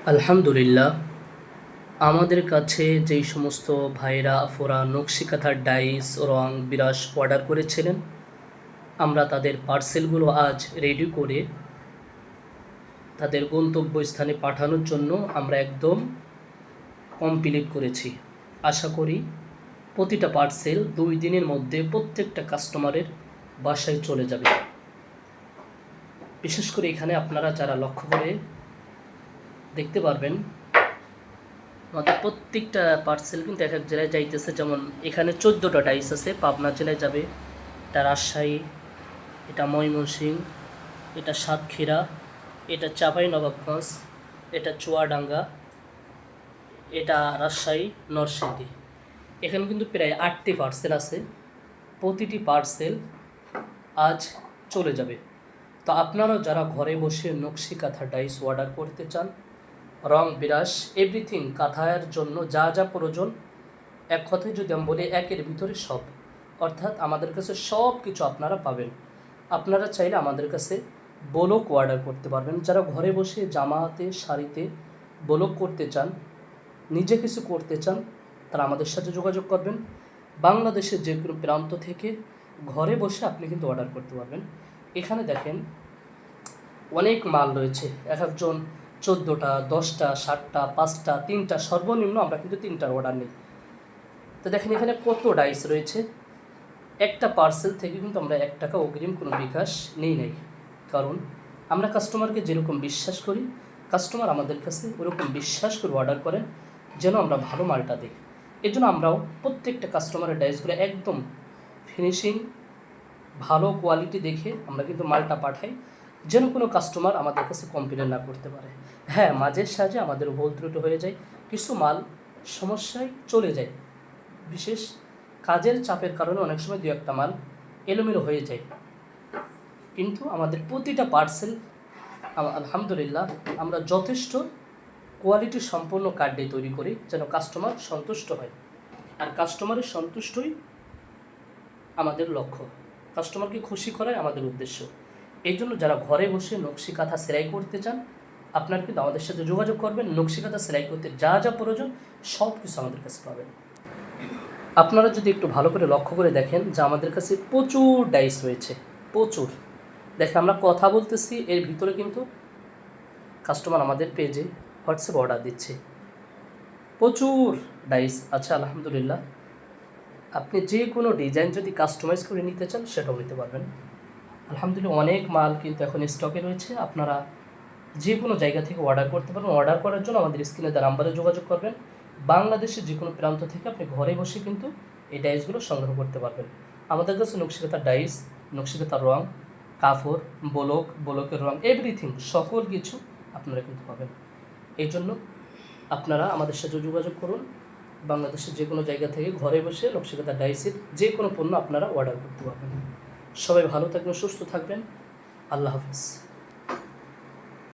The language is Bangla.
আলহামদুলিল্লাহ, আমাদের কাছে যেই সমস্ত ভাইরা আফোরা নকশি কাঁথার ডাইস রং বিরাস অর্ডার করেছিলেন, আমরা তাদের পার্সেলগুলো আজ রেডি করে তাদের গন্তব্যস্থানে পাঠানোর জন্য আমরা একদম কমপ্লিট করেছি। আশা করি প্রতিটা পার্সেল 2 দিনের মধ্যে প্রত্যেকটা কাস্টমারের বাসায় চলে যাবে। বিশেষ করে এখানে আপনারা যারা লক্ষ্য করে দেখতে পারবেন, আমাদের প্রত্যেকটা পার্সেল কিন্তু এক এক জেলায় যাইতেছে। যেমন এখানে 14টা ডাইস আছে, পাবনা জেলায় যাবে, এটা রাজশাহী, এটা ময়মনসিংহ, এটা সাতক্ষীরা, এটা চাঁপাইনবাবগঞ্জ, এটা চুয়াডাঙ্গা, এটা রাজশাহী, নরসিংদী। এখানে কিন্তু প্রায় 8টি পার্সেল আছে। প্রতিটি পার্সেল আজ চলে যাবে। তো আপনারা যারা ঘরে বসে নকশি কাঁথা ডাইস অর্ডার করতে চান, রং বিরাস এভরিথিং কাঁথার জন্য যা যা প্রয়োজন, এক কথায় যদি আমি বলি একের ভিতরে সব, অর্থাৎ আমাদের কাছে সব কিছু আপনারা পাবেন। আপনারা চাইলে আমাদের কাছে ব্লক অর্ডার করতে পারবেন। যারা ঘরে বসে জামাতে শাড়িতে ব্লক করতে চান, নিজে কিছু করতে চান, তারা আমাদের সাথে যোগাযোগ করবেন। বাংলাদেশের যে কোনো প্রান্ত থেকে ঘরে বসে আপনি কিন্তু অর্ডার করতে পারবেন। এখানে দেখেন অনেক মাল রয়েছে, এক একজন 14টা 10টা 7টা 5টা 3টা, সর্বনিম্ন আমরা কিন্তু 3টার অর্ডার নিই। তো দেখেন এখানে কত ডাইস রয়েছে। একটা পার্সেল থেকে কিন্তু আমরা 1 টাকা অগ্রিম কোনো বিকাশ নেই নাই, কারণ আমরা কাস্টমারকে যেরকম বিশ্বাস করি, কাস্টমার আমাদের কাছে ওরকম বিশ্বাস করে অর্ডার করেন যেন আমরা ভালো মালটা দিই। এই জন্য আমরাও প্রত্যেকটা কাস্টমারের ডাইসগুলো একদম ফিনিশিং ভালো কোয়ালিটি দেখে আমরা কিন্তু মালটা পাঠাই, যেন কোনো কাস্টমার আমাদের কাছে কমপ্লেন না করতে পারে। হ্যাঁ, মাঝে সাঝে আমাদের ভুল ত্রুটি হয়ে যায়, কিছু মাল সমস্যায় চলে যায়, বিশেষ কাজের চাপের কারণে অনেক সময় 2-1টা মাল এলোমেলো হয়ে যায়। কিন্তু আমাদের প্রতিটা পার্সেল আলহামদুলিল্লাহ আমরা যথেষ্ট কোয়ালিটি সম্পন্ন কার্ডে তৈরি করি, যেন কাস্টমার সন্তুষ্ট হয়। আর কাস্টমারের সন্তুষ্টই আমাদের লক্ষ্য, কাস্টমারকে খুশি করাই আমাদের উদ্দেশ্য। এই জন্য যারা ঘরে বসে নকশি কাঁথা সেলাই করতে চান, আপনারা কিন্তু আমাদের সাথে যোগাযোগ করবেন। নকশি কাঁথা সেলাই করতে যা যা প্রয়োজন সব কিছু আমাদের কাছে পাবেন। আপনারা যদি একটু ভালো করে লক্ষ্য করে দেখেন যে আমাদের কাছে প্রচুর ডাইস রয়েছে, প্রচুর। দেখেন আমরা কথা বলতেছি, এর ভিতরে কিন্তু কাস্টমার আমাদের পেজে হোয়াটসঅ্যাপ অর্ডার দিচ্ছে, প্রচুর ডাইস আছে আলহামদুলিল্লাহ। আপনি যে কোনো ডিজাইন যদি কাস্টমাইজ করে নিতে চান সেটাও নিতে পারবেন। আলহামদুলিল্লাহ অনেক মাল কিন্তু এখন স্টকে রয়েছে, আপনারা যে কোনো জায়গা থেকে অর্ডার করতে পারবেন। অর্ডার করার জন্য আমাদের স্ক্রিনে দেওয়া নাম্বারে যোগাযোগ করবেন। বাংলাদেশের যে কোনো প্রান্ত থেকে আপনি ঘরে বসে কিন্তু এই ডাইসগুলো সংগ্রহ করতে পারবেন। আমাদের কাছে নকশিকাঁথার ডাইস, নকশিকাঁথার রং, কাপড়, ব্লকের রং, এভরিথিং সকল কিছু আপনারা কিন্তু পাবেন। এই জন্য আপনারা আমাদের সাথে যোগাযোগ করুন। বাংলাদেশের যে কোনো জায়গা থেকে ঘরে বসে নকশিকাঁথার ডাইসের যে কোনো পণ্য আপনারা অর্ডার করতে পারবেন। সবাই ভালো থাকবেন, সুস্থ থাকবেন। আল্লাহ হাফিজ।